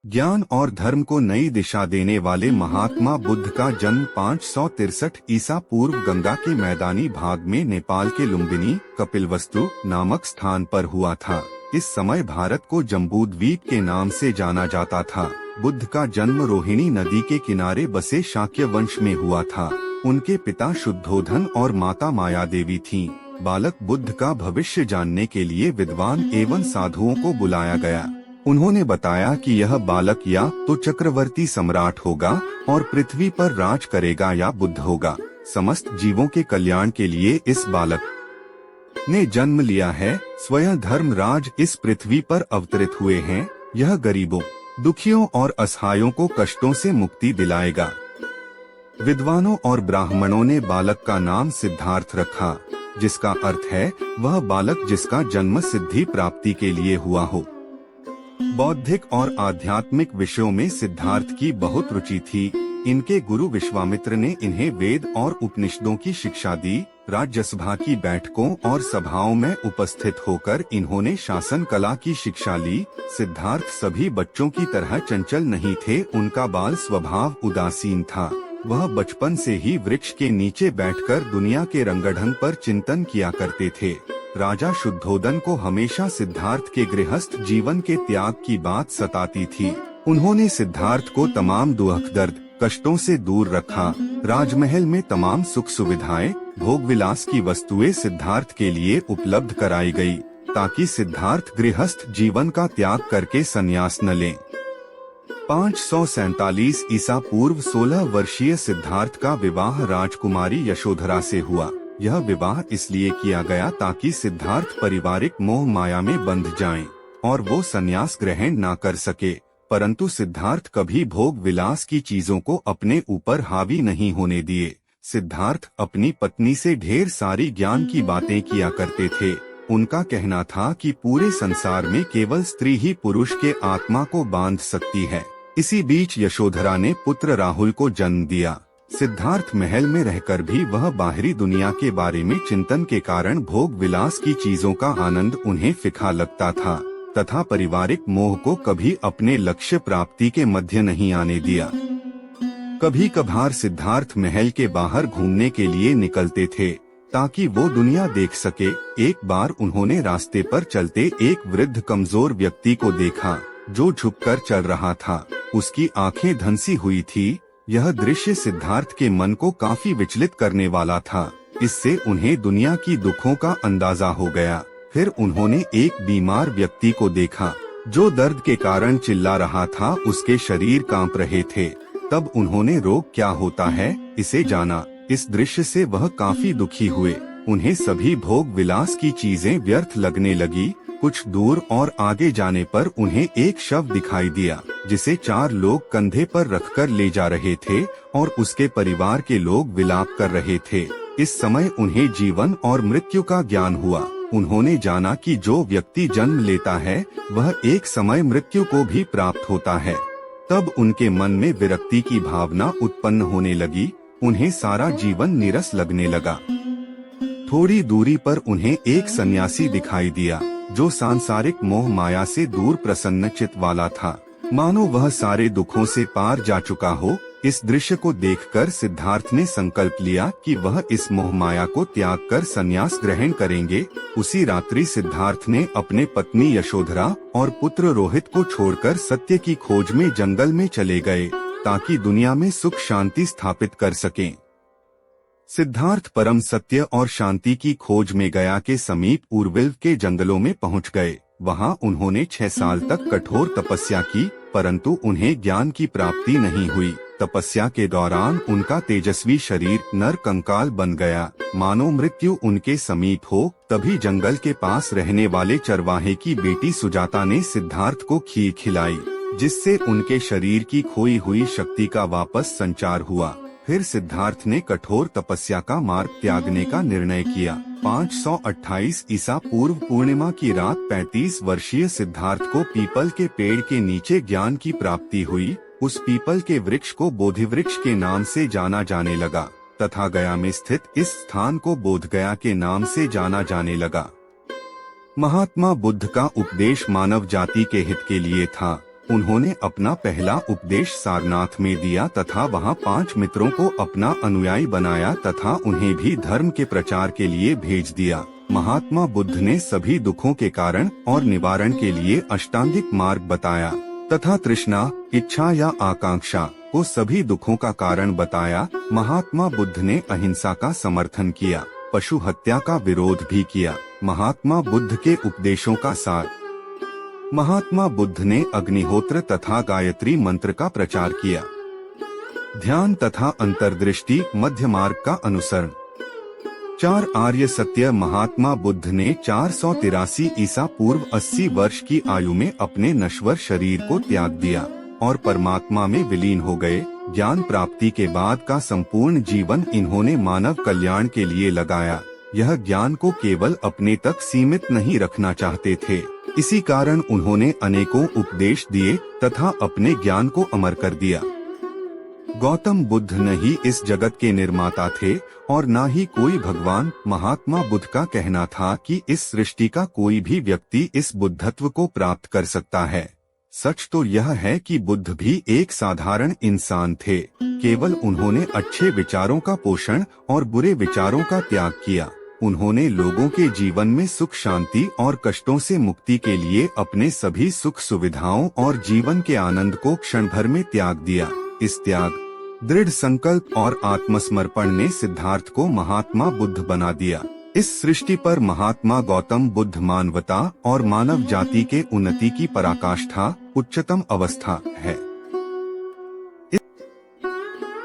ज्ञान और धर्म को नई दिशा देने वाले महात्मा बुद्ध का जन्म 563 ईसा पूर्व गंगा के मैदानी भाग में नेपाल के लुम्बिनी कपिलवस्तु नामक स्थान पर हुआ था। इस समय भारत को जम्बूद्वीप के नाम से जाना जाता था। बुद्ध का जन्म रोहिणी नदी के किनारे बसे शाक्य वंश में हुआ था। उनके पिता शुद्धोधन और माता माया देवी थीं। बालक बुद्ध का भविष्य जानने के लिए विद्वान एवं साधुओं को बुलाया गया। उन्होंने बताया कि यह बालक या तो चक्रवर्ती सम्राट होगा और पृथ्वी पर राज करेगा या बुद्ध होगा। समस्त जीवों के कल्याण के लिए इस बालक ने जन्म लिया है। स्वयं धर्मराज इस पृथ्वी पर अवतरित हुए हैं। यह गरीबों, दुखियों और असहायों को कष्टों से मुक्ति दिलाएगा। विद्वानों और ब्राह्मणों ने बालक का नाम सिद्धार्थ रखा, जिसका अर्थ है वह बालक जिसका जन्म सिद्धि प्राप्ति के लिए हुआ हो। बौद्धिक और आध्यात्मिक विषयों में सिद्धार्थ की बहुत रुचि थी। इनके गुरु विश्वामित्र ने इन्हें वेद और उपनिषदों की शिक्षा दी। राज्यसभा की बैठकों और सभाओं में उपस्थित होकर इन्होंने शासन कला की शिक्षा ली। सिद्धार्थ सभी बच्चों की तरह चंचल नहीं थे। उनका बाल स्वभाव उदासीन था। वह बचपन से ही वृक्ष के नीचे बैठकर दुनिया के रंगढंग पर चिंतन किया करते थे। राजा शुद्धोधन को हमेशा सिद्धार्थ के गृहस्थ जीवन के त्याग की बात सताती थी। उन्होंने सिद्धार्थ को तमाम दुख दर्द कष्टों से दूर रखा। राजमहल में तमाम सुख सुविधाएं, भोग विलास की वस्तुएं सिद्धार्थ के लिए उपलब्ध कराई गई, ताकि सिद्धार्थ गृहस्थ जीवन का त्याग करके संन्यास न लें। 547 ईसा पूर्व 16 वर्षीय सिद्धार्थ का विवाह राजकुमारी यशोधरा से हुआ। यह विवाह इसलिए किया गया ताकि सिद्धार्थ पारिवारिक मोह माया में बंध जाएं और वो संन्यास ग्रहण ना कर सके। परंतु सिद्धार्थ कभी भोग विलास की चीजों को अपने ऊपर हावी नहीं होने दिए। सिद्धार्थ अपनी पत्नी से ढेर सारी ज्ञान की बातें किया करते थे। उनका कहना था कि पूरे संसार में केवल स्त्री ही पुरुष के आत्मा को बांध सकती है। इसी बीच यशोधरा ने पुत्र राहुल को जन्म दिया। सिद्धार्थ महल में रहकर भी वह बाहरी दुनिया के बारे में चिंतन के कारण भोग विलास की चीजों का आनंद उन्हें फीका लगता था तथा पारिवारिक मोह को कभी अपने लक्ष्य प्राप्ति के मध्य नहीं आने दिया। कभी कभार सिद्धार्थ महल के बाहर घूमने के लिए निकलते थे ताकि वो दुनिया देख सके। एक बार उन्होंने रास्ते पर चलते एक वृद्ध कमजोर व्यक्ति को देखा जो झुककर चल रहा था। उसकी आंखें धंसी हुई थी। यह दृश्य सिद्धार्थ के मन को काफी विचलित करने वाला था। इससे उन्हें दुनिया की दुखों का अंदाजा हो गया। फिर उन्होंने एक बीमार व्यक्ति को देखा जो दर्द के कारण चिल्ला रहा था। उसके शरीर कांप रहे थे। तब उन्होंने रोग क्या होता है इसे जाना। इस दृश्य से वह काफी दुखी हुए। उन्हें सभी भोग विलास की चीजें व्यर्थ लगने लगी। कुछ दूर और आगे जाने पर उन्हें एक शव दिखाई दिया जिसे 4 लोग कंधे पर रखकर ले जा रहे थे और उसके परिवार के लोग विलाप कर रहे थे। इस समय उन्हें जीवन और मृत्यु का ज्ञान हुआ। उन्होंने जाना कि जो व्यक्ति जन्म लेता है वह एक समय मृत्यु को भी प्राप्त होता है। तब उनके मन में विरक्ति की भावना उत्पन्न होने लगी। उन्हें सारा जीवन नीरस लगने लगा। थोड़ी दूरी पर उन्हें एक सन्यासी दिखाई दिया जो सांसारिक मोह माया से दूर प्रसन्नचित वाला था, मानो वह सारे दुखों से पार जा चुका हो। इस दृश्य को देखकर सिद्धार्थ ने संकल्प लिया कि वह इस मोह माया को त्याग कर संन्यास ग्रहण करेंगे। उसी रात्रि सिद्धार्थ ने अपने पत्नी यशोधरा और पुत्र रोहित को छोड़कर सत्य की खोज में जंगल में चले गए ताकि दुनिया में सुख शांति स्थापित कर सकें। सिद्धार्थ परम सत्य और शांति की खोज में गया के समीप उर्विल के जंगलों में पहुंच गए। वहां उन्होंने 6 साल तक कठोर तपस्या की, परंतु उन्हें ज्ञान की प्राप्ति नहीं हुई। तपस्या के दौरान उनका तेजस्वी शरीर नर कंकाल बन गया, मानो मृत्यु उनके समीप हो। तभी जंगल के पास रहने वाले चरवाहे की बेटी सुजाता ने सिद्धार्थ को खीर खिलाई, जिससे उनके शरीर की खोई हुई शक्ति का वापस संचार हुआ। फिर सिद्धार्थ ने कठोर तपस्या का मार्ग त्यागने का निर्णय किया। 528 ईसा पूर्व पूर्णिमा की रात 35 वर्षीय सिद्धार्थ को पीपल के पेड़ के नीचे ज्ञान की प्राप्ति हुई। उस पीपल के वृक्ष को बोधि वृक्ष के नाम से जाना जाने लगा तथा गया में स्थित इस स्थान को बोध गया के नाम से जाना जाने लगा। महात्मा बुद्ध का उपदेश मानव जाति के हित के लिए था। उन्होंने अपना पहला उपदेश सारनाथ में दिया तथा वहां 5 मित्रों को अपना अनुयायी बनाया तथा उन्हें भी धर्म के प्रचार के लिए भेज दिया। महात्मा बुद्ध ने सभी दुखों के कारण और निवारण के लिए अष्टांगिक मार्ग बताया तथा तृष्णा, इच्छा या आकांक्षा को सभी दुखों का कारण बताया। महात्मा बुद्ध ने अहिंसा का समर्थन किया, पशु हत्या का विरोध भी किया। महात्मा बुद्ध के उपदेशों का सार। महात्मा बुद्ध ने अग्निहोत्र तथा गायत्री मंत्र का प्रचार किया। ध्यान तथा अंतर्दृष्टि, मध्य मार्ग का अनुसरण। 4 आर्य सत्य। महात्मा बुद्ध ने 483 ईसा पूर्व 80 वर्ष की आयु में अपने नश्वर शरीर को त्याग दिया और परमात्मा में विलीन हो गए। ज्ञान प्राप्ति के बाद का संपूर्ण जीवन इन्होंने मानव कल्याण के लिए लगाया। यह ज्ञान को केवल अपने तक सीमित नहीं रखना चाहते थे, इसी कारण उन्होंने अनेकों उपदेश दिए तथा अपने ज्ञान को अमर कर दिया। गौतम बुद्ध न ही इस जगत के निर्माता थे और न ही कोई भगवान। महात्मा बुद्ध का कहना था कि इस सृष्टि का कोई भी व्यक्ति इस बुद्धत्व को प्राप्त कर सकता है। सच तो यह है कि बुद्ध भी एक साधारण इंसान थे, केवल उन्होंने अच्छे विचारों का पोषण और बुरे विचारों का त्याग किया। उन्होंने लोगों के जीवन में सुख शांति और कष्टों से मुक्ति के लिए अपने सभी सुख सुविधाओं और जीवन के आनंद को क्षण भर में त्याग दिया। इस त्याग, दृढ़ संकल्प और आत्मसमर्पण ने सिद्धार्थ को महात्मा बुद्ध बना दिया। इस सृष्टि पर महात्मा गौतम बुद्ध मानवता और मानव जाति के उन्नति की पराकाष्ठा, उच्चतम अवस्था है।